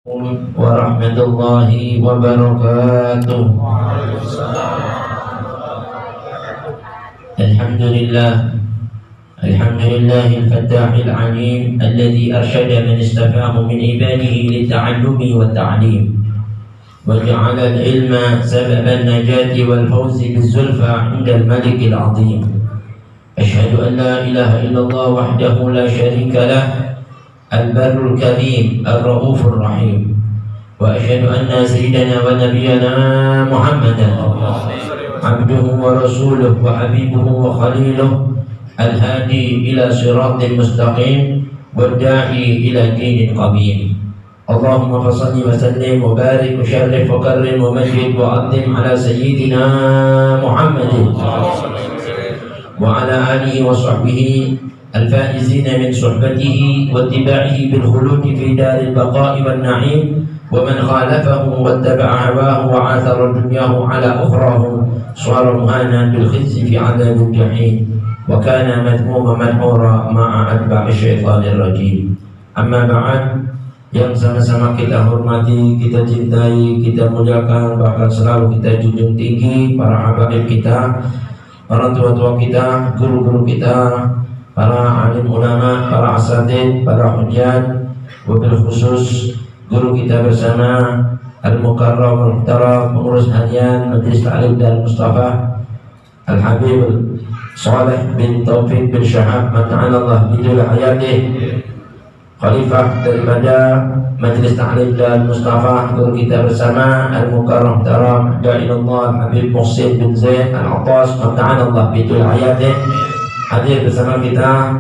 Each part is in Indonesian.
warahmatullahi wabarakatuh. Alhamdulillahil fattahil alim alladhi arsyada man istafahu min ibadihi lita'allumi wa ta'lim wa ja'ala al-ilma sababan najati wal fawzi bizzulfa 'inda al-malikil 'azim. Ashhadu an la ilaha illallah wahdahu la syarika lah al-barrul karim ar-raufur rahim wa asyhadu anna sayyidana wa nabiyyana Muhammadan abduhu wa rasuluhu wa habibuhu wa khaliluhu al-hadi ila siratin mustaqim wa da'i ila dinin qawim. Allahumma fasalli wa sallim wa barik wa syarrif wa karrim wa majid wa azim ala sayyidina Muhammadin wa ala alihi wa sahbihi الفائزين من صحبته واتباعه بالخلود في دار البقاء والنعيم ومن خالفه واتبع هواه وعاثر دنياه على أخراه صار مهانا بالخزي في عذاب الجحيم وكان مذموما مدحورا مع أتباع الشيطان الرجيم. أما بعد, yang sama-sama kita hormati, kita cintai, kita muliakan, bahkan selalu kita junjung tinggi para habaib kita, para tua-tua kita, guru-guru kita, para alim ulama, para asatid, para hujjat, wabil khusus guru kita bersama Al-Mukarram Al-Muhtaram, pengurus harian Majelis Ta'lim Darul Mustafa Al-Habib Saleh bin Taufiq bin Syahab Mata'alallah bidul hayatih, khalifah daripada Majelis Ta'lim Darul Mustafa, guru kita bersama Al-Mukarram Al-Muhtaram Da'ilallah Habib Muhsin bin Zaid Al-Attas Mata'alallah bidul hayatih. Hadir bersama kita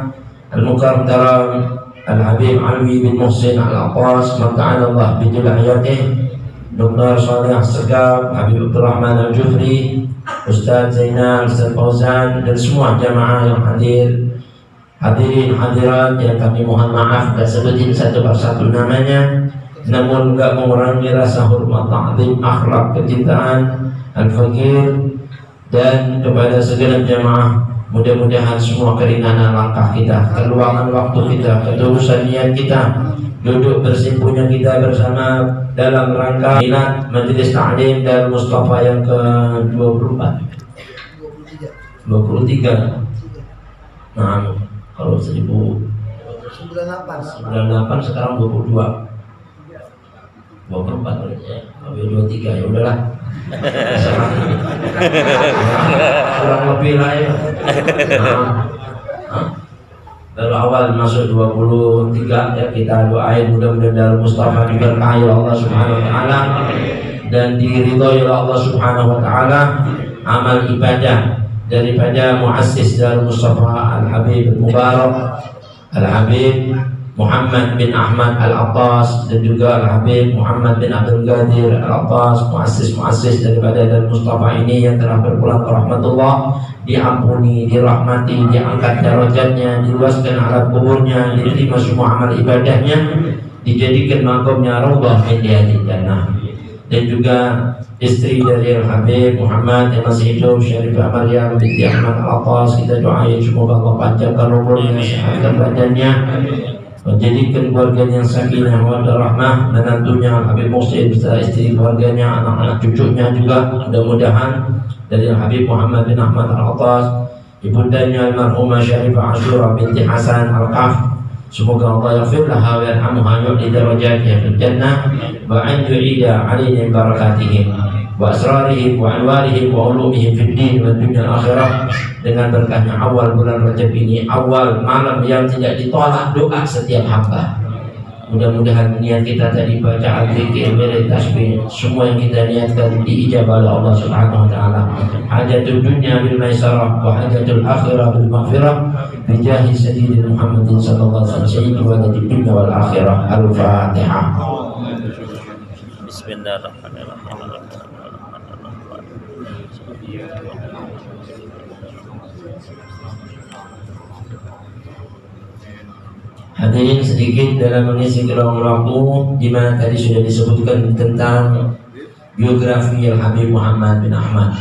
Al-Mukarram Al-Habib Alwi bin Muhsin Al-Attas Mata'alallah bidul hayatih, Dr. Saleh As-Segaf, Habib Abdurrahman Al-Jufri, Ustaz Zainal, Ustaz Fauzan, dan semua jamaah yang hadir. Hadirin hadirat yang kami mohon maaf dan sebutin satu persatu namanya, namun enggak mengurangi rasa hormat, ta'zim, akhlak, kecintaan al-fakir dan kepada segala jamaah. Mudah-mudahan semua keringanan langkah kita, keluangan waktu kita, ketulusan niat kita, duduk bersimpunya kita bersama dalam rangka milad Majelis Ta'lim Darul Mustafa yang ke-24 23. Nah, kalau 1998 sekarang 22 24 ya, 23 ya udahlah. Kurang lebih lah ya. Baru awal masuk 23 ya, kita doain mudah-mudahan Darul Mustafa diberkahi Allah Subhanahu wa taala dan diridhoi Allah Subhanahu wa taala amal ibadah daripada muassis Darul Mustafa Al-Habib Al-Mubarak Al-Habib Muhammad bin Ahmad Al-Attas dan juga Al-Habib Muhammad bin Abdul Qadir Al-Attas, muassis daripada Darul Mustafa ini yang telah berpulang ke rahmatullah, diampuni, dirahmati, diangkat darajatnya, diluaskan alam kuburnya, diterima semua amal ibadahnya, dijadikan makomnya raudhah min riyadil jannah. Dan juga istri dari Al-Habib Muhammad yang masih hidup, Syarifah Maryam binti Ahmad Al-Attas, kita doain semoga Allah panjangkan umurnya, sehatkan badannya, menjadikan keluarganya sakinah mawaddah rahmah, menantunya Habib Muhsin beserta istri keluarganya, anak-anak cucunya juga mudah-mudahan dari Habib Muhammad bin Ahmad Al-Attas, ibundanya almarhumah Syarifah Ashura binti Hasan Al-Qaf, semoga Allah yaghfir laha wa yarhamha wa yu'li darajatiha fil jannah wa an yu'ida 'alaina barakatihim wa asrarihim wa anwarihim wa ulumihim fid din wa dunya akhirah. Dengan berkahnya awal bulan Rajab ini, awal malam yang tidak ditolak doa setiap hamba. Mudah-mudahan niat kita tadi bacaan zikir, wirid, tasbih, semua yang kita niatkan diijabah oleh Allah Subhanahu wa taala. Hajatul dunya bil maisarah wa hajatul akhirah bil maghfirah bi jahi sayyidina Muhammadin sallallahu alaihi wasallam sayyidil waladi dunya wal akhirah. Al-Fatihah. Bismillahirrahmanirrahim. Hadirin, sedikit dalam mengisi gelombang waktu di mana tadi sudah disebutkan tentang biografi Al-Habib Muhammad bin Ahmad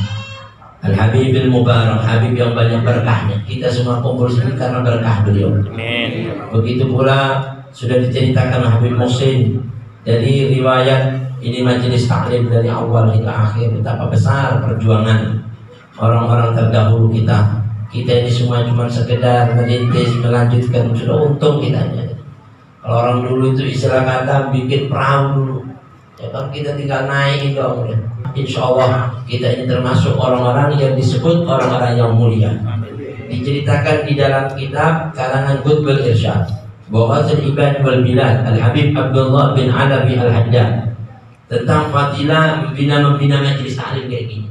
Al-Habib Al-Mubarak, Habib yang banyak berkahnya. Kita semua kumpul sini karena berkah beliau. Amin. Begitu pula sudah diceritakan Habib Muhsin Dari riwayat ini majelis taklim dari awal hingga akhir, betapa besar perjuangan orang-orang terdahulu kita. Kita ini semua cuma sekedar merintis, melanjutkan, sudah untung kitanya. Kalau orang dulu itu istilah kata bikin perahu dulu, ya kan, kita tinggal naik dong. Insya Allah kita ini termasuk orang-orang yang disebut orang-orang yang mulia. Diceritakan di dalam kitab karangan Qutbul Irsyad bahwa Ibad wal Bilad Al-Habib Abdullah bin Alawi Al-Haddad tentang fadilah membina majelis taklim kayak gini,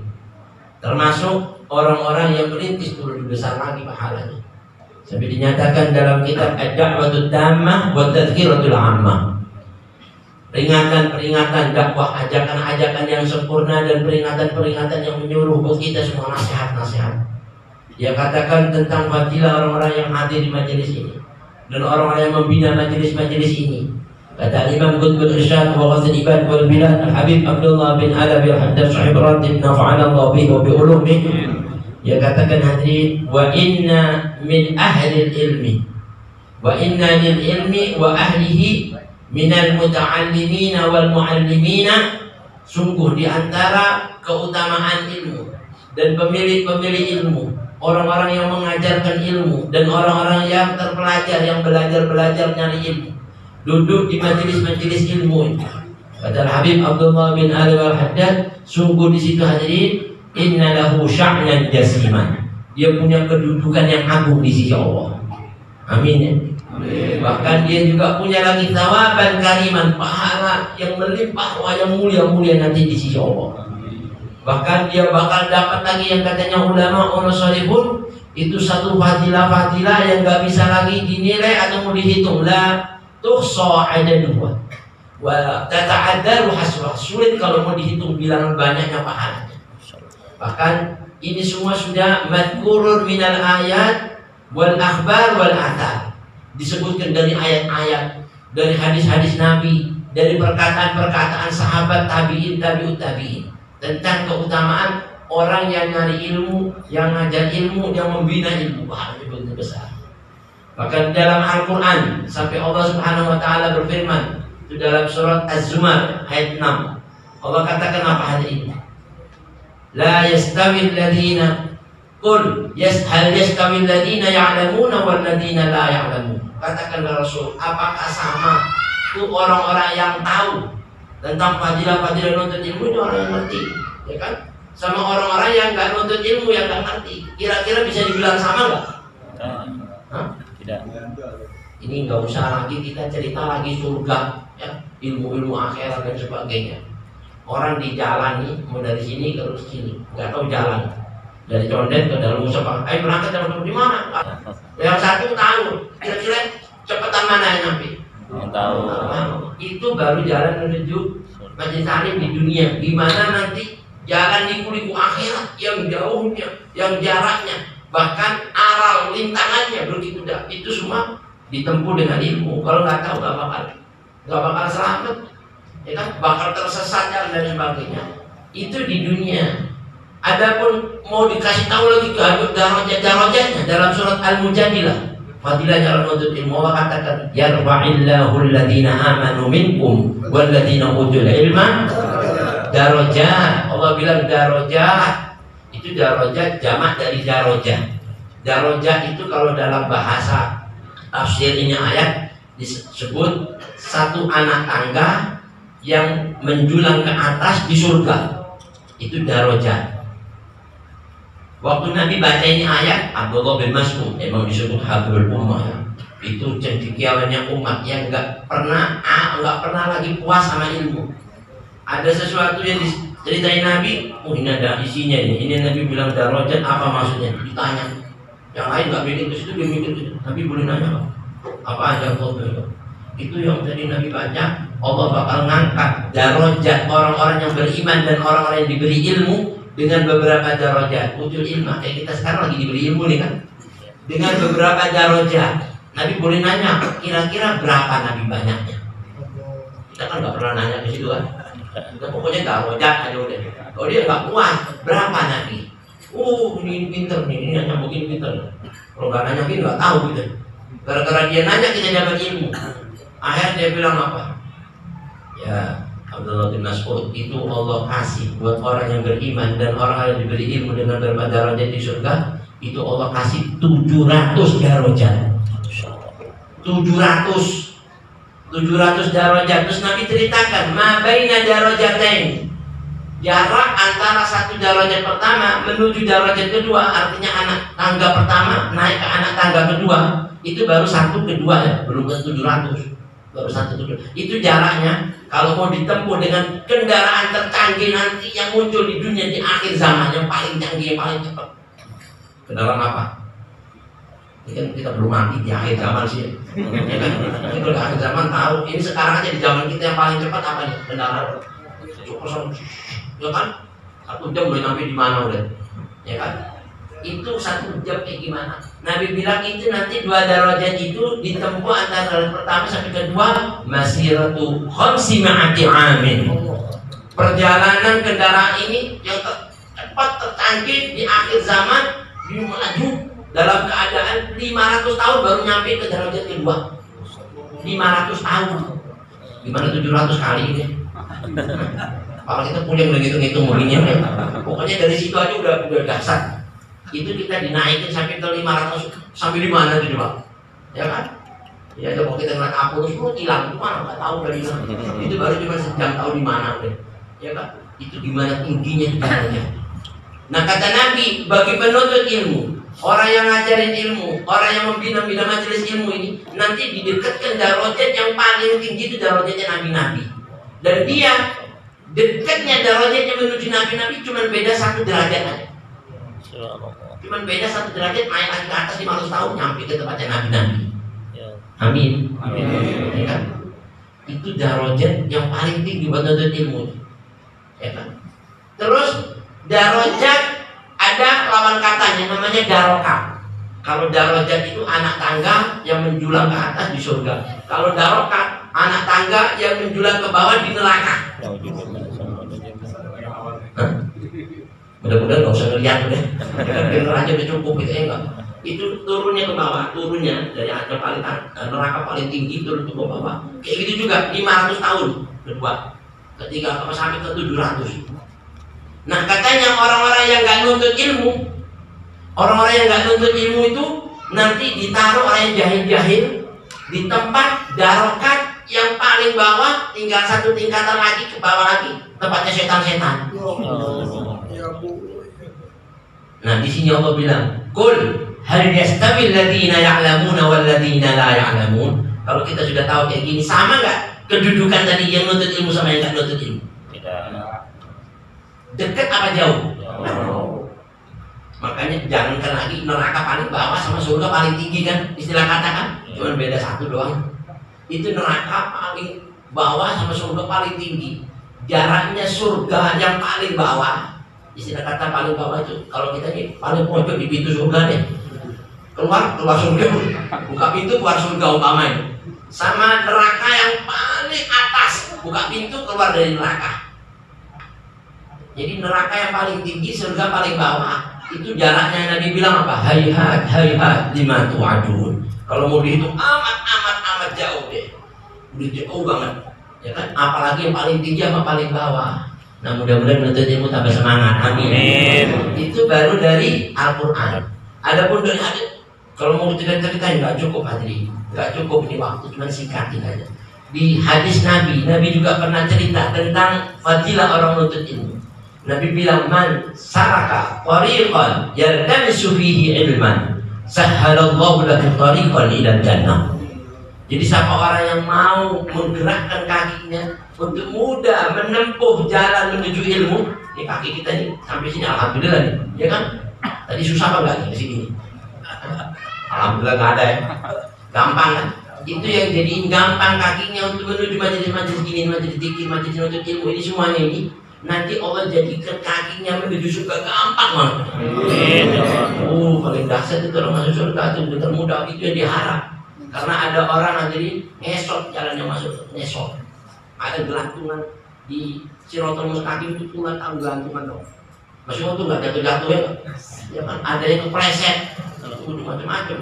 termasuk orang-orang yang merintis dulu lebih besar lagi pahalanya. Sampai dinyatakan dalam kitab Ad-Da'watud Tammah wa Tadhkiratul 'Ammah, peringatan-peringatan dakwah, ajakan-ajakan yang sempurna dan peringatan-peringatan yang menyuruh buat kita semua, nasihat-nasihat. Dia katakan tentang fadilah orang-orang yang hadir di majelis ini dan orang-orang yang membina majelis-majelis ini. Kata Imam Qutbul Irsyad wa Ghazal Ibad wal Bilad Al-Habib Abdullah bin Alawi Al-Haddad sahib ratib nafa'ana Allah bihi wa bi ulumihi. Dia katakan hadirin, wa inna min ahli ilmi wa inna lil ilmi wa ahlihi minal muta'allimina wal mu'allimina. Sungguh di antara keutamaan ilmu dan pemilik-pemilik ilmu, orang-orang yang mengajarkan ilmu dan orang-orang yang terpelajar, yang belajar nyari ilmu, duduk di majelis-majelis ilmu. Kata Habib Abdullah bin Alawi Al-Haddad, sungguh di situ hadirin, inna lahu sya'nan jasiman, dia punya kedudukan yang agung di sisi Allah. Amin ya. Amin. Bahkan dia juga punya lagi thawaban kariman, pahala yang melimpah, yang mulia-mulia nanti di sisi Allah. Bahkan dia bakal dapat lagi yang katanya ulama orang salihun, itu satu fadilah-fadilah yang gak bisa lagi dinilai atau mau dihitung. La tuhsa adaduha wa tata'addaru hasbah, sulit kalau mau dihitung bilangan banyaknya pahalanya. Bahkan ini semua sudah madhkurun minal ayat wal akhbar wal athar, disebutkan dari ayat-ayat, dari hadis-hadis Nabi, dari perkataan-perkataan sahabat tabi'in, tabi'ut tabi'in, tentang keutamaan orang yang nyari ilmu, yang ngajar ilmu, yang membina ilmu. Wah, ini begitu besar. Bahkan dalam Al-Quran sampai Allah Subhanahu Wa Taala berfirman itu dalam surat Az-Zumar ayat 6, Allah katakan apa hari ini? La yastawi alladhina qul hal yastawi alladhina ya'lamuna wal ladhina la ya'lamun. Katakanlah Rasul, apakah sama itu orang-orang yang tahu tentang fadilah-fadilah nuntut ilmu, itu orang yang ngerti, ya kan? Sama orang-orang yang nggak nuntut ilmu, yang nggak ngerti. Kira-kira bisa dibilang sama nggak? Tidak. Ini nggak usah lagi kita cerita lagi surga, ya, ilmu-ilmu akhirat dan sebagainya. Orang di jalan nih, mau dari sini ke sini, nggak tahu jalan. Dari Condet ke dalam Musafa, berangkat jalan di mana? Yang satu tahu, kira-kira cepetan mana yang nyampe? Tahu. Itu baru jalan menuju majelis taklim di dunia. Gimana nanti jalan di kuliku akhirat yang jauhnya, yang jaraknya, bahkan aral lintangannya begitu dah. Itu semua ditempuh dengan ilmu. Kalau nggak tahu nggak bakal selamat, ya kan? Bakal tersesat dan sebagainya. Itu di dunia. Adapun mau dikasih tahu lagi ke darajatnya dalam surat Al-Mujadilah, fadilahnya orang menuntut ilmu, Allah katakan yarfa'illahu alladhina amanu minkum walladhina utul ilma darajat. Allah bilang darajat, itu darajat jamak dari darajah. Darajat itu kalau dalam bahasa tafsir ini ayat disebut satu anak tangga yang menjulang ke atas di surga, itu darajat. Waktu Nabi baca ini ayat, Abdullah bin Mas'ud memang disebut Habibul Ummah, ya. Itu cendekiawannya umat yang nggak pernah lagi puas sama ilmu. Ada sesuatu yang diceritain Nabi, ini ada isinya ini. Ini Nabi bilang darajat, apa maksudnya? Ditanya. Yang lain nggak mikir ke situ, dia mikir ke situ. Nabi boleh nanya apa aja kok? Itu yang tadi Nabi baca, Allah bakal ngangkat darajat orang-orang yang beriman dan orang-orang yang diberi ilmu dengan beberapa darajat. Utul ilmu, kayak kita sekarang lagi diberi ilmu nih kan, dengan beberapa darajat. Nabi boleh nanya, kira-kira berapa Nabi banyaknya? Kita kan nggak pernah nanya ke situ kan. Kita pokoknya darajat aja udah. Kalau dia nggak puas, berapa Nabi? Ini pinter nih, ini nanya mungkin pinter. Kalau nggak nanya kita nggak tahu gitu. Gara-gara dia nanya kita dapat ilmu. Akhirnya dia bilang apa? Ya Ya, Abdullah bin Mas'ud itu Allah kasih buat orang yang beriman dan orang yang diberi ilmu dengan berbagai derajat di surga, itu Allah kasih 700 derajat. 700 derajat. Terus Nabi ceritakan, ma baina darajatain, jarak antara satu derajat pertama menuju derajat kedua, artinya anak tangga pertama naik ke anak tangga kedua, itu baru satu kedua ya, belum ke 700, baru satu kedua. Itu jaraknya. Kalau mau ditempuh dengan kendaraan tercanggih nanti yang muncul di dunia di akhir zaman, yang paling canggih, yang paling cepat, kendaraan apa? Ini kan kita belum mati di akhir zaman sih. Ya kan? Ini kalau di akhir zaman tahu. Ini sekarang aja di zaman kita yang paling cepat apa nih? Kendaraan. Ya kan? 1 jam boleh sampai di mana udah? Ya kan? Itu 1 jam kayak gimana? Nabi bilang itu nanti 2 derajat itu ditempuh antara derajat pertama sampai kedua masiratu 500 amin. Perjalanan kendaraan ini yang cepat tercanggih di akhir zaman, dimaju dalam keadaan 500 tahun baru nyampe ke derajat kedua. 500 tahun. Gimana 700 kali ini? Kalau kita punya udah ngitung mungkinnya ya. Pokoknya dari situ aja udah dasar. Itu kita dinaikin sampai ke 500, sampai di mana tuh coba? Ya kan? Ya kalau kita ngeliat aku terus hilang itu mana nggak tahu dari mana. Itu baru cuma sejam tahu di mana udah. Ya kan? Itu gimana tingginya di caranya. Nah kata Nabi, bagi penuntut ilmu, orang yang ngajarin ilmu, orang yang membina majelis ilmu ini, nanti didekatkan darajat yang paling tinggi itu darajatnya nabi-nabi. Dan dia dekatnya darajatnya menuju nabi-nabi cuma beda 1 derajat aja. Cuma beda 1 derajat, naik lagi ke atas 500 tahun nyampe ke tempatnya nabi-nabi. Amin. Ya kan? Itu darajat yang paling tinggi buat penuntut ilmu. Ya kan? Terus darajat ada lawan katanya namanya darokah. Kalau darajat itu anak tangga yang menjulang ke atas di surga. Kalau darokah anak tangga yang menjulang ke bawah di neraka. Mudah-mudahan nggak usah ngeliat deh. Denger aja udah cukup gitu ya enggak. Itu turunnya ke bawah, turunnya dari atas paling neraka paling tinggi turun ke bawah. Kayak gitu juga 500 tahun kedua. Ketika sampai ke 700. Nah katanya orang-orang yang nggak nuntut ilmu, orang-orang yang nggak nuntut ilmu itu nanti ditaruh oleh jahil-jahil di tempat darokat yang paling bawah, tinggal 1 tingkatan lagi ke bawah lagi, tempatnya setan-setan. Nah di sini Allah bilang, "Qul hal yastawi alladziina ya'lamuuna wal ladziina la ya'lamuun." Kalau kita sudah tahu kayak gini, sama nggak kedudukan tadi yang nuntut ilmu sama yang nggak nuntut ilmu? Dekat apa jauh? Makanya jangankan lagi neraka paling bawah sama surga paling tinggi kan, istilah kata kan, cuma beda 1 doang. Itu neraka paling bawah sama surga paling tinggi. Jaraknya surga yang paling bawah, istilah kata paling bawah itu kalau kita nih paling pojok di pintu surga deh, keluar surga, buka pintu keluar surga umpamanya. Sama neraka yang paling atas, buka pintu keluar dari neraka. Jadi neraka yang paling tinggi, surga paling bawah. Itu jaraknya Nabi bilang apa? Hayhat lima tu'adun. Kalau mau dihitung amat jauh deh. Udah jauh banget. Ya kan? Apalagi yang paling tinggi sama paling bawah. Nah mudah-mudahan menuntut ilmu tambah semangat. Amin. Itu baru dari Al-Quran. Adapun dari hadis, kalau mau cerita-ceritain nggak cukup hadri, nggak cukup ini waktu, cuma singkatin aja. Di hadis Nabi juga pernah cerita tentang fadilah orang menuntut ilmu. Nabi bilang, man saraka tariqan yaltamisu fihi ilman sahhalallahu lahu tariqan ila jannah. Jadi siapa orang yang mau menggerakkan kakinya untuk mudah menempuh jalan menuju ilmu, ini kaki kita nih sampai sini alhamdulillah nih, ya kan? Tadi susah apa enggak nih ke sini? Alhamdulillah enggak ada ya. Gampang kan? Itu yang jadiin gampang kakinya untuk menuju majelis-majelis gini, majelis zikir, majelis menuntut ilmu ini semuanya ini. Nanti Allah jadikan kakinya menuju surga gampang banget. Paling dahsyat itu orang masuk surga itu termudah itu yang diharap. Karena ada orang jadi ngesot jalannya masuk, ngesot. Ada gelantungan di Siratal Mustaqim itu pula tahu gelantungan dong. Masih untung nggak jatuh-jatuh ya kan? Ada yang kepleset, macam-macam.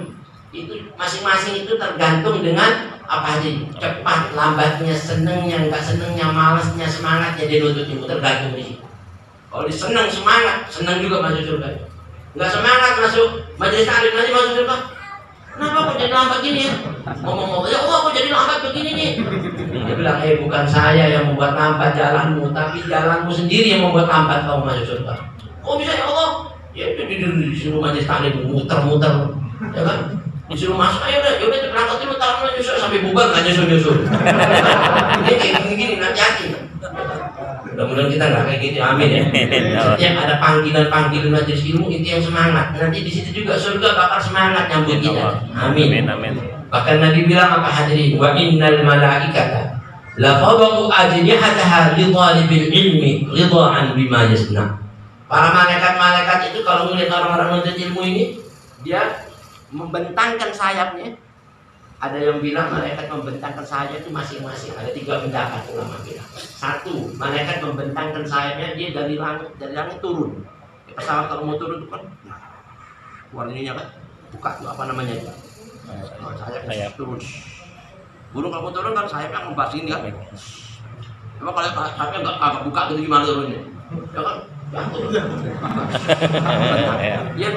Itu masing-masing itu tergantung dengan apa aja, cepat, lambatnya, senengnya, nggak senengnya, malasnya, semangatnya, dia nuntut ilmu, tergantung di situ. Kalau dia seneng semangat, seneng juga masuk surga. Nggak semangat masuk majelis taklim nanti masuk surga. Kenapa kok jadi lambat gini ya? Ngomong-ngomong, ya Allah kok jadi lambat begini nih? Dia bilang, bukan saya yang membuat lambat jalanmu, tapi jalanmu sendiri yang membuat lambat kamu masuk surga. Kok bisa ya Allah? Ya udah disuruh majelis taklim muter-muter, ya kan? Disuruh masuk, ayo udah, yaudah berangkat dulu, taruh nyusul sampai bubar nggak nyusul. Ini kayak gini-gini, hati-hati. Mudah-mudahan kita nggak kayak gitu, amin ya. Setiap ada panggilan majelis ilmu itu yang semangat. Nanti di situ juga surga bakal semangat nyambut kita. Amin. Bahkan Nabi bilang apa hadirin? Wa innal malaikata la fadhu ajnihataha li talibil ilmi ridhaan bima yasna. Para malaikat itu kalau melihat orang-orang menuntut ilmu ini, dia membentangkan sayapnya. Ada yang bilang malaikat membentangkan sayapnya itu masing-masing. Ada 3 pendapat ulama bilang. 1, malaikat membentangkan sayapnya dia dari langit turun. Pesawat kalau mau turun itu kan, keluar ininya kan, buka itu apa namanya itu? Sayap turun. Burung kalau mau turun kan sayapnya ngebas ini kan. Emang kalau sayapnya nggak buka gitu gimana turunnya? Ya kan? Dia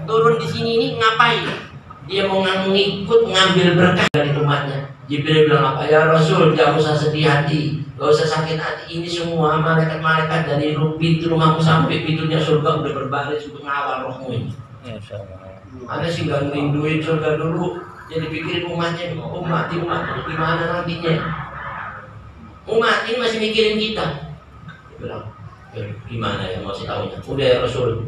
turun di sini ini ngapain? Dia mau ngikut ngambil berkah dari umatnya. Jibril bilang apa? Ya Rasul, jangan usah sedih hati, gak usah sakit hati. Ini semua malaikat-malaikat dari pintu rumahmu sampai pintunya surga udah berbaris untuk ngawal rohmu ini. Ada sih gak ngerinduin surga dulu, jadi pikirin umatnya, umat gimana nantinya. Umat ini masih mikirin kita. Dia bilang, gimana ya mau tahunya? Udah ya Rasul,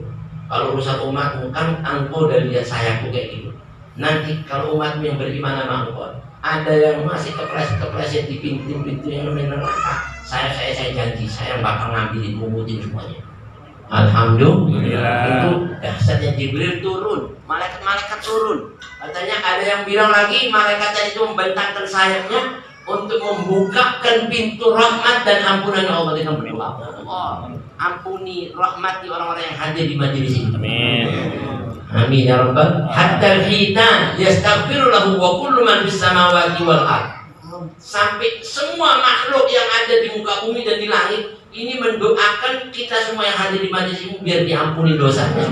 kalau urusan umatmu kan engkau udah lihat sayapku kayak gitu. Nanti kalau umatmu yang beriman sama engkau, ada yang masih kepleset di pintu-pintu yang neraka, saya janji, saya bakal ngambilin, mungutin semuanya. Alhamdulillah. Itu dahsyatnya Jibril turun, malaikat turun. Katanya ada yang bilang lagi malaikatnya itu membentangkan sayapnya untuk membukakan pintu rahmat dan ampunan Allah dengan berdoa. Allah ampuni, rahmati orang-orang yang hadir di majelis ini. Amin. Amin ya rabbal. Hatta al-hitan yastaghfiru lahu wa kullu man fis samawati wal ardh. Sampai semua makhluk yang ada di muka bumi dan di langit ini mendoakan kita semua yang hadir di majelis ini biar diampuni dosanya.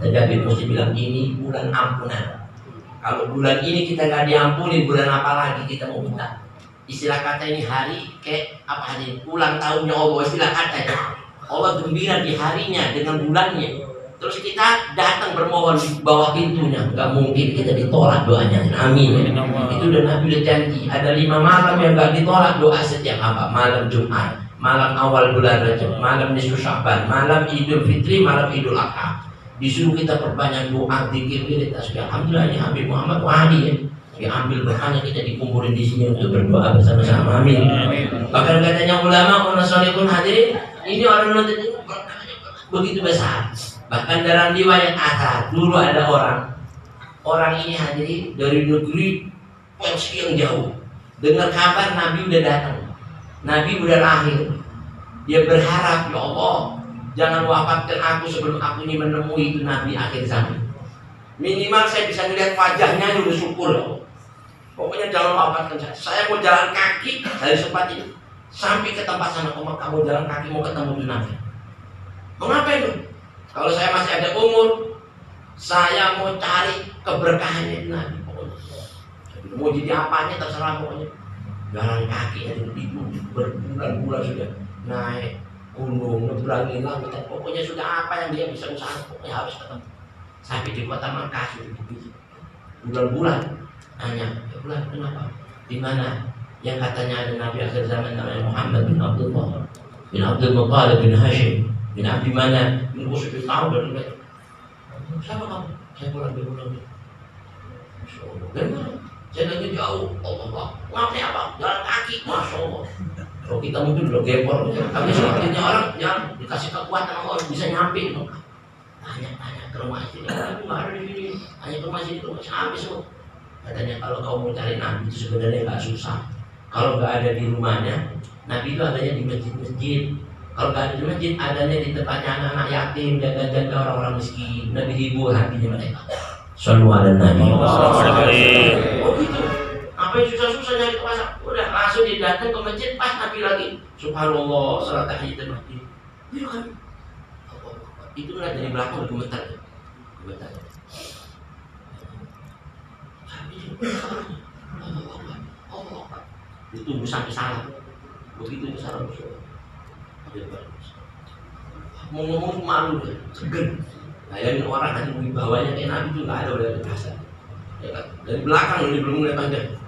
Tetapi mesti bilang ini bulan ampunan. Kalau bulan ini kita nggak diampuni, bulan apa lagi kita mau minta? Istilah kata ini hari kayak apa hari? Ulang tahunnya Allah, istilah kata ya. Allah gembira di harinya dengan bulannya. Terus kita datang bermohon di bawah pintunya, nggak mungkin kita ditolak doanya. Amin. Itu udah Nabi udah janji. Ada 5 malam yang nggak ditolak doa setiap apa? Malam Jumat, malam awal bulan Rajab, malam nisfu Sya'ban, malam Idul Fitri, malam Idul Adha. Disuruh kita perbanyak doa, zikir, tasbih. Alhamdulillah ini Habib Muhammad Wahdi ya. Diambil berkahnya kita dikumpulin di sini untuk berdoa bersama-sama. Amin. Bahkan katanya ulama, unasolihun hadirin, ini orang menuntut ilmu begitu besar. Bahkan dalam riwayat asar dulu ada orang ini hadirin dari negeri Persia yang jauh. Dengar kabar Nabi udah datang, Nabi udah lahir. Dia berharap, ya Allah, jangan wafatkan aku sebelum aku ini menemui itu Nabi akhir zaman. Minimal saya bisa melihat wajahnya dulu, syukur ya Allah. Pokoknya jangan wafatkan saya. Saya mau jalan kaki dari tempat ini sampai ke tempat sana. Kamu jalan kaki mau ketemu dengan Nabi. Mengapa itu? Kalau saya masih ada umur, saya mau cari keberkahannya Nabi. Mau jadi apanya terserah pokoknya. Jalan kaki aja tidur berbulan-bulan sudah naik gunung, nyebrangin langit. Pokoknya sudah apa yang dia bisa usahakan, pokoknya harus ketemu. Sampai di kota Makkah sudah bulan-bulan. Tanya, ya bulan kenapa? Di mana? Yang katanya ada Nabi akhir zaman namanya Muhammad bin Abdullah bin Abdul Muttalib bin Hashim bin Abdi Manaf bin Qusay bin Taud dan lain-lain. Siapa kamu? Saya pulang di bulan ini. Masya Allah. Gimana? Saya lagi jauh. Allah. Ngapain apa? Jalan kaki. Masya Allah. Kalau kita mungkin udah gempor. Tapi sepertinya orang yang dikasih kekuatan Allah bisa nyampe. Tanya ke rumah sini. Aku nggak ada di sini. Tanya ke rumah sini. Sampai semua. Katanya kalau kau mau cari Nabi itu sebenarnya nggak susah. Kalau nggak ada di rumahnya, Nabi itu adanya di masjid-masjid. Kalau nggak ada di masjid, adanya di tempatnya anak-anak yatim, jaga-jaga orang-orang miskin. Nabi hibur hatinya mereka. Sallu ala Nabi. Oh gitu. Apa Ngapain susah-susah nyari ke pasar? Udah langsung dia datang ke masjid, pas Nabi lagi. Subhanallah, salat tahiyatul masjid. Iya kan? Itu lah dari belakang gemetar. Gemetar. Ditunggu sampai salam. Begitu salam mau ngomong malu deh, segan. Bayangin orang nanti wibawanya kayak Nabi itu nggak ada udah biasa. Ya kan? Dari belakang ini belum mulai panjang.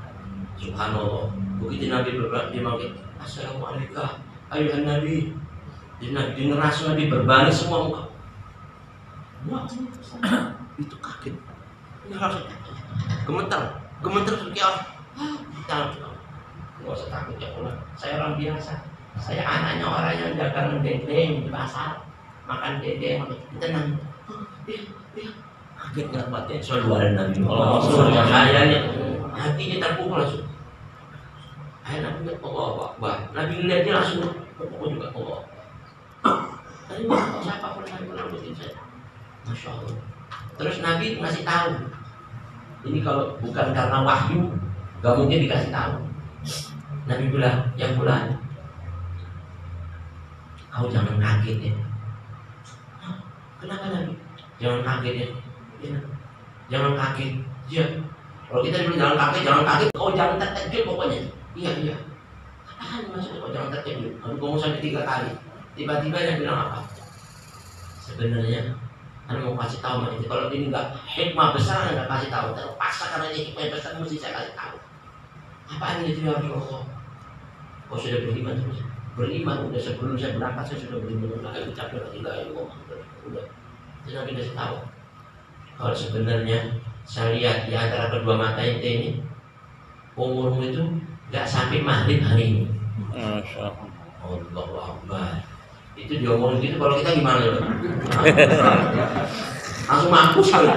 Subhanallah. Begitu Nabi bergerak dia manggil, Assalamualaikum, ayuhan Nabi. Generasi Nabi berbalik semua muka. Wah, itu kaget. Ini harus gemeter seperti orang. Jangan, nggak usah takut ya Allah. Saya orang biasa. Saya anaknya orang yang dagang dendeng di pasar, makan dendeng, tenang. Dia kaget nggak kuatnya. Soalnya Nabi Allah. Kayaknya hatinya terpukul langsung. Akhirnya Nabi lihat Allah. Nabi lihat dia langsung terpukul juga Allah. Tadi siapa pernah bikin saya? Masya Allah. Terus Nabi ngasih tahu. Ini kalau bukan karena wahyu, gak mungkin dikasih tahu. Nabi bilang, yang bulan, kau jangan kaget ya. Kenapa Nabi? Jangan kaget ya. Jangan kaget. Ya. Kalau kita bilang jangan kaget, kau jangan terkejut pokoknya. Iya. Katakan maksudnya kau jangan terkejut. Kamu ngomong sampai 3 kali. Tiba-tiba yang bilang apa? Sebenarnya Anda mau kasih tahu itu kalau ini enggak hikmah besar Anda kasih tahu, terpaksa karena ini hikmah besar mesti saya kasih tahu. Apa ini itu ya Rasulullah? Kau sudah beriman terus? Beriman udah sebelum saya berangkat saya sudah beriman. Lalu ucapkan tidak udah. Jadi Nabi kasih tahu. Kalau sebenarnya saya lihat di antara kedua mata ini umurmu itu enggak sampai maghrib hari ini. Masya Allah. Allahu Akbar. Itu diomongin gitu, kalau kita gimana ya? Langsung mampus kali.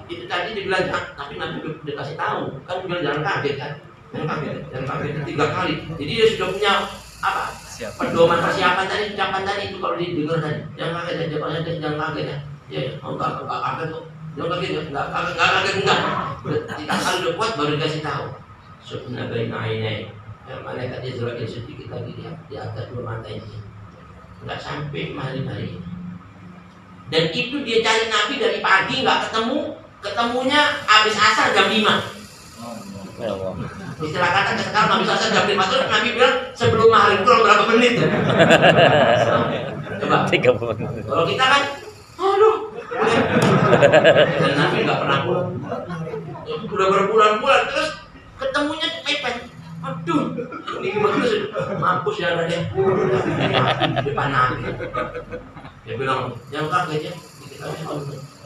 Itu tadi dibilang, tapi Nabi udah kasih tahu, kan bilang jangan kaget kan? Jangan kaget 3 kali. Jadi dia sudah punya apa? Pedoman persiapan tadi, ucapan tadi itu kalau didengar tadi, jangan kaget ya, jangan kaget ya. Ya, enggak kaget kok. Jangan kaget, enggak kaget. 3 kali udah kuat baru dikasih tahu. Subhanallah baina malaikat Israil sedikit lagi di atas 2 mata ini, nggak sampai hari-hari. Dan itu dia cari Nabi dari pagi nggak ketemunya habis asar jam 5. Istilah kata sekarang habis asar jam 5 terus Nabi bilang sebelum maghrib kurang berapa menit? Coba 30 menit. Kalau kita kan, aduh, dan Nabi nggak pernah pulang. Udah berbulan-bulan terus ketemunya mepet. Aduh, ini gimana sih? Mampus ya ada depan Nabi. Dia bilang, yang kaget ya.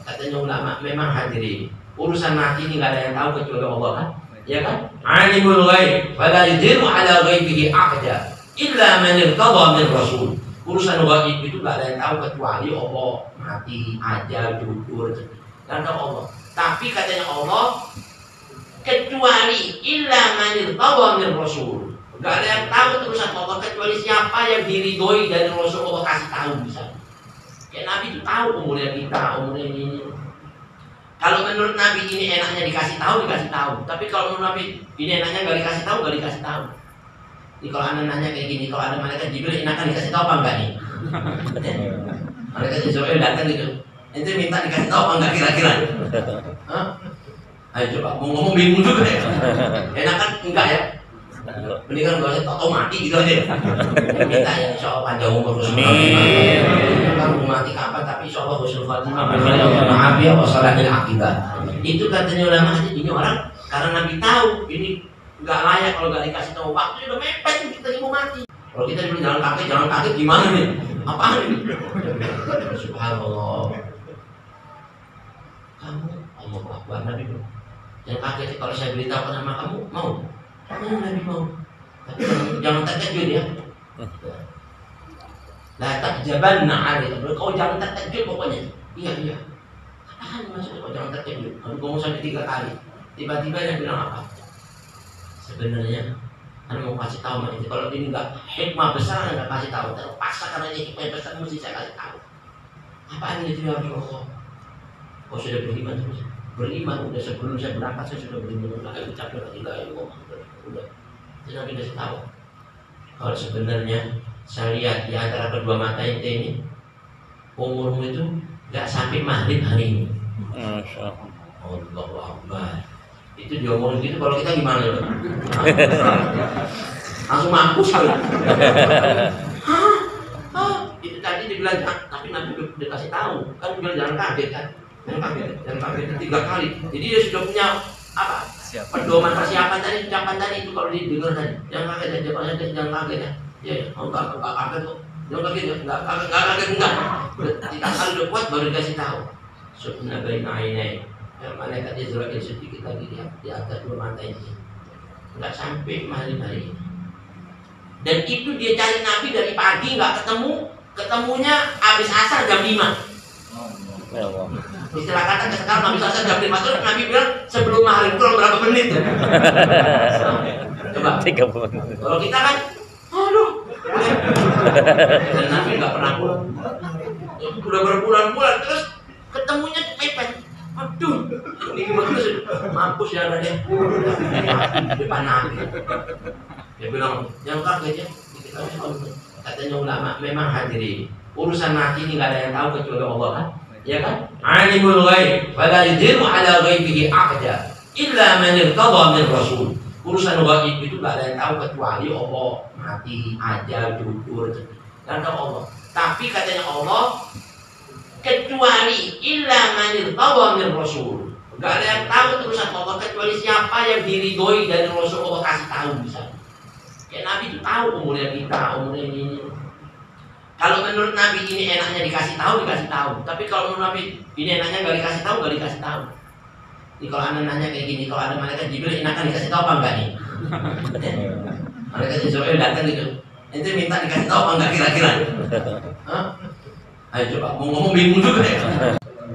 Katanya ulama, memang hadirin, urusan mati ini nggak ada yang tahu kecuali Allah kan? Ya kan? Alimul ghaib, fala yudhiru ala ghaibihi ahada illa man irtada min rasul. Urusan ghaib itu nggak ada yang tahu kecuali Allah. Mati, ajal, gugur, dan Allah. Tapi katanya Allah, kecuali illa manil tawa min rasul. Gak ada yang tahu urusan Allah kecuali siapa yang diridhoi dari Rasul. Allah kasih tahu bisa. Kayak Nabi itu tahu umurnya kita, umurnya ini. Kalau menurut Nabi ini enaknya dikasih tahu. Tapi kalau menurut Nabi ini enaknya gak dikasih tahu. Jadi kalau anda nanya kayak gini, kalau ada malaikat Jibril enakan dikasih tahu apa enggak nih? Malaikat Jibril datang gitu, ente minta dikasih tahu apa enggak kira-kira? Hah? Ayo coba, mau ngomong bingung juga ya. Enakan enggak ya? Mendingan gak usah tau mati gitu aja. Minta ya, insya Allah panjang umur. Amin. Kan mati kapan, tapi insya Allah husnul khatimah. Maaf ya, wassalahil akibat. Itu katanya ulama hadis, ini orang karena Nabi tahu ini nggak layak kalau nggak dikasih tahu, waktu udah mepet kita mau mati. Kalau kita bilang jangan kaget gimana nih? Apaan ini? Subhanallah. Kamu Allah Akbar, Nabi bilang, yang kaget kalau saya beritahu nama kamu mau? Nabi mau. Tapi jangan terkejut ya. La takjabanna alaihi. Kau jangan terkejut pokoknya. Iya. Katakan maksudnya kau jangan terkejut. Kamu ngomong sampai 3 kali. Tiba-tiba yang bilang apa? Sebenarnya Anda mau kasih tahu itu kalau ini enggak hikmah besar Anda kasih tahu. Terpaksa karena ini hikmah besar mesti saya kasih tahu. Apa ini itu ya Rasulullah? Kau sudah beriman terus? beriman udah sebelum saya berangkat saya sudah beriman lagi ucapkan la ilaha illallah udah. Terus Nabi kasih tahu kalau sebenarnya saya lihat di antara kedua mata ini umurmu itu nggak sampai maghrib hari ini. Masya Allahu Akbar. Itu diomongin gitu kalau kita gimana ya? Langsung mampus kali. Itu tadi dibilang tapi Nabi udah kasih tahu kan bilang jangan kaget kan. Jangan kaget 3 kali. Jadi dia sudah punya apa? Pedoman persiapan tadi, ucapan tadi itu kalau didengar tadi. Jangan kaget ya, jangan kaget ya. Ya, enggak kaget kok. Jangan kaget ya, enggak kaget enggak. 3 kali udah kuat baru dikasih tahu. Subhana baina ainai. Malaikat Israil sedikit lagi di atas 2 mata ini. Enggak sampai maghrib hari ini. Dan itu dia cari Nabi dari pagi enggak ketemu, ketemunya habis asar jam 5. Istilah kata sekarang habis asar jam 5 terus Nabi bilang sebelum maghrib kurang berapa menit. Coba 30 menit. Kalau kita kan aduh. Dan Nabi enggak pernah pulang. Udah berbulan-bulan terus ketemunya mepet. Aduh, ini gimana sih? Mampus ya dia. Depan Nabi. Dia bilang, jangan kaget ya. Katanya ulama, memang hadirin. Urusan mati ini nggak ada yang tahu kecuali Allah kan? Ya kan? Alimul ghaib, fala yudhiru ala ghaibihi ahada illa man irtada min rasul. Urusan ghaib itu nggak ada yang tahu kecuali Allah. Mati, ajal, gugur, nggak ada Allah. Tapi katanya Allah, kecuali illa manil tawa min rasul. Gak ada yang tahu urusan Allah kecuali siapa yang diridhoi dari Rasul. Allah kasih tahu bisa. Kayak Nabi itu tahu umurnya kita, umurnya ini. Kalau menurut Nabi ini enaknya dikasih tahu, dikasih tahu. Tapi kalau menurut Nabi ini enaknya gak dikasih tahu, gak dikasih tahu. Jadi kalau anda nanya kayak gini, kalau ada malaikat Jibril enakan dikasih tahu apa enggak nih? Malaikat Israil datang gitu. Ente minta dikasih tahu apa enggak kira-kira? Hah? Ayo coba, mau ngomong bingung juga ya.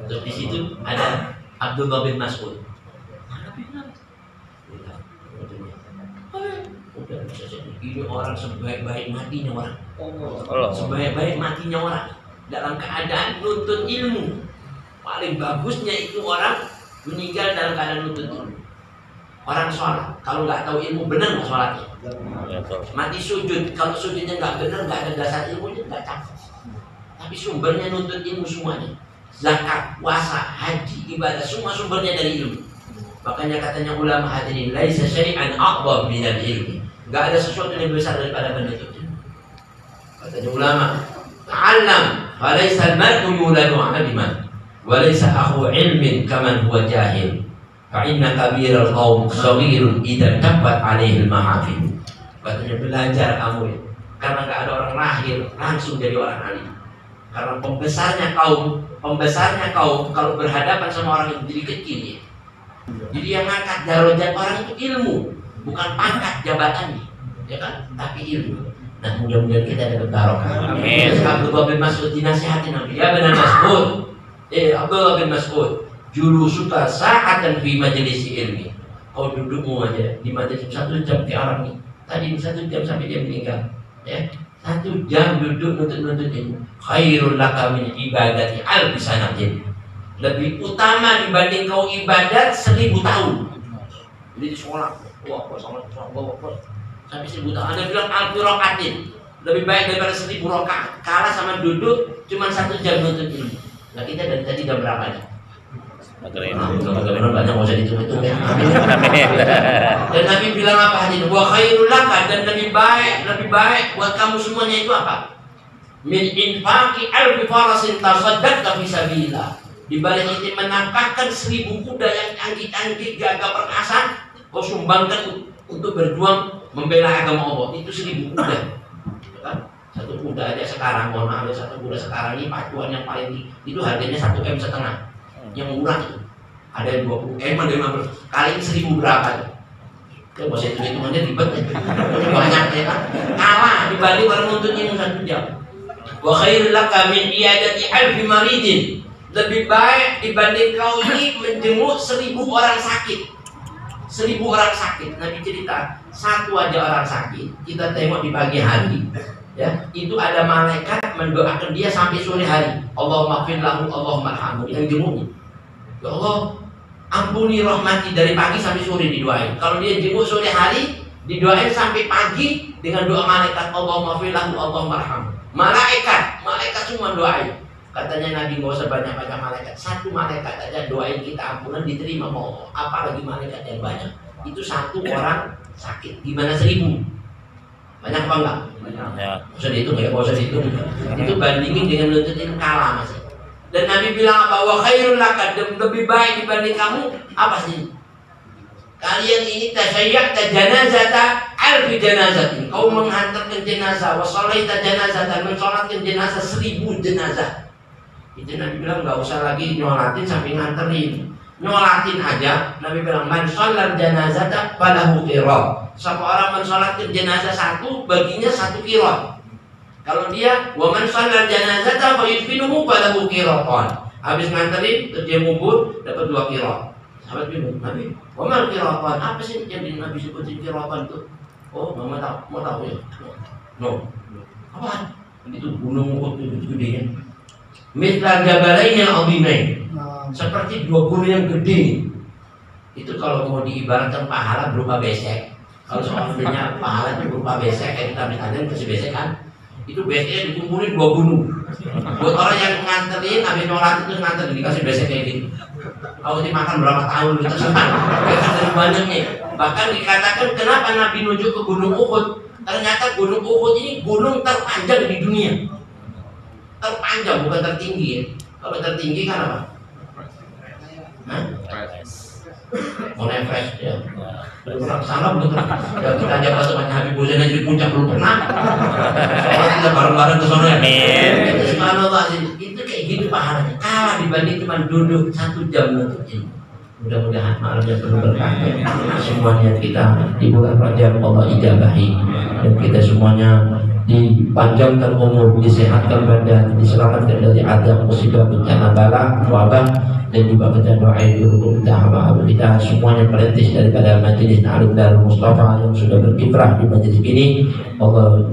Terus di situ ada Abdullah bin Mas'ud. Ini orang sebaik-baik matinya orang. Sebaik-baik matinya orang dalam keadaan nuntut ilmu. Paling bagusnya itu orang meninggal dalam keadaan nuntut ilmu. Orang sholat, kalau nggak tahu ilmu benar nggak sholatnya? Mati sujud, kalau sujudnya nggak benar, nggak ada dasar ilmunya, nggak cakep. Tapi sumbernya nuntut ilmu semuanya. Zakat, puasa, haji, ibadah, semua sumbernya dari ilmu. Makanya katanya ulama hadirin, laisa syai'an a'dham minal ilmi. Enggak ada sesuatu yang lebih besar daripada menuntut ilmu. Katanya ulama, ta'allam fa laisa al-mar'u yuladu 'aliman wa laisa akhu ilmin kaman huwa jahil. Fa inna kabiral qaum shaghirun idza tabbat 'alaihi al-mahafil. Katanya belajar kamu ya. Karena enggak ada orang lahir langsung jadi orang alim. Karena pembesarnya kaum kalau berhadapan sama orang yang jadi kecil ya. Jadi yang ngangkat darajat orang itu ilmu, bukan pangkat jabatannya, ya kan? Tapi ilmu. Nah mudah-mudahan kita dapat barokah. Amin. Abdullah bin Mas'ud dinasihatin Nabi. Ya benar Mas'ud. Abdullah bin Mas'ud, julusuka sa'atan fi majlisi ilmi. Kau dudukmu aja di majelis 1 jam ke orang ini. Tadi 1 jam sampai dia meninggal. Ya. 1 jam duduk nuntut ilmu. Khairul laka min ibadati alfi sanatin. Lebih utama dibanding kau ibadat 1000 tahun. Jadi di sekolah, wah, sampai 1000 tahun. Anda bilang alfi rakatin. Lebih baik daripada 1000 rakaat. Kalah sama duduk cuma 1 jam nuntut ilmu. Nah kita dari tadi jam berapa nih? Bagaimana banyak, nggak usah dihitung-hitung ya. Dan Nabi bilang apa hadis? Wa khairul laka, dan lebih baik buat kamu semuanya itu apa? Min infaqi alfi farasin tasaddaqta fi sabilillah. Di balik itu menafkahkan 1000 kuda yang canggih-canggih, gagah perkasa, kau sumbangkan untuk berjuang membela agama Allah. Itu 1000 kuda. Kan? 1 kuda aja sekarang, mohon maaf, 1 kuda sekarang ini pacuan yang paling tinggi itu harganya 1,5 M. Yang murah itu ada yang 20 M, ada yang 15. Kali ini 1000 berapa tuh? Ya bos itu hitungannya ribet ya. Banyak ya kan? Kalah dibanding orang nuntut ilmu 1 jam. Wa khairul laka min iyadati alfi maridin. Lebih baik dibanding kau ini menjenguk 1000 orang sakit. 1000 orang sakit. Nabi cerita, 1 aja orang sakit, kita tengok di pagi hari, ya, itu ada malaikat mendoakan dia sampai sore hari. Allahumma ighfir lahu, Allahumma arhamhu, yang jenguknya. Ya Allah, ampuni, rahmati, dari pagi sampai sore didoain. Kalau dia jenguk sore hari, didoain sampai pagi dengan doa malaikat, Allahumma filahu, Allahumma arham. Malaikat semua doain. Katanya Nabi nggak usah banyak-banyak malaikat, satu malaikat aja doain kita ampunan diterima, mau apalagi malaikat yang banyak. Itu satu orang sakit, gimana 1000? Banyak apa enggak? Banyak. Usah dihitung ya, usah dihitung. Itu bandingin dengan nuntut ilmu kalah masih. Dan Nabi bilang apa? Wa khairul laka, lebih baik dibanding kamu apa sih? Kalian ini tasyayya'ta janazata alfi janazatin. Kau menghantarkan jenazah, wa shallaita janazatan, mensolatkan jenazah 1000 jenazah. Itu Nabi bilang nggak usah lagi nyolatin sampai nganterin. Nyolatin aja, Nabi bilang man shallal janazata falahu qirat. Siapa orang mensolatkan jenazah satu, baginya 1 qirat. Kalau dia wa man shallal janazata fa yudfinuhu falahu qiratan. Habis nganterin terus dia ngubur dapat 2 qirat. Sahabat bingung, Nabi, wamal kiratan, apa sih yang Nabi sebutin kiratan itu? Oh, mau tahu ya? No. Apa? Itu gunung Uhud itu gedenya. Mithla jabalain yang azimain. Seperti 2 gunung yang gede. Itu kalau mau diibaratkan pahala berupa besek. Kalau soalnya pahala itu berupa besek, kayak kita misalnya kasih besek kan? Itu beseknya dikumpulin 2 gunung. Buat orang yang nganterin, habis nolak itu nganterin dikasih besek kayak gitu. Kalau dimakan berapa tahun gitu dari banyaknya. Bahkan dikatakan kenapa Nabi menuju ke Gunung Uhud? Ternyata Gunung Uhud ini gunung terpanjang di dunia. Terpanjang bukan tertinggi ya. Kalau tertinggi kan apa? Mount Everest ya. Belum sana belum pernah. Ya kita aja pasukannya Habib Hussein aja di puncak belum pernah. Soalnya kita bareng-bareng ke sana ya. Itu subhanallah, itu kayak gitu pahalanya. Kalah dibanding cuma duduk 1 jam untuk ini. Mudah-mudahan malamnya penuh berkah. Semuanya kita di bulan Rajab Allah ijabahi, dan kita semuanya dipanjangkan umur, disehatkan badan, diselamatkan dari adab, musibah, bencana, bala, wabah, dan juga kita doain dulu kita hamba-hamba kita semuanya perintis daripada majelis Ta'lim Darul Mustafa yang sudah berkiprah di majelis ini. Allah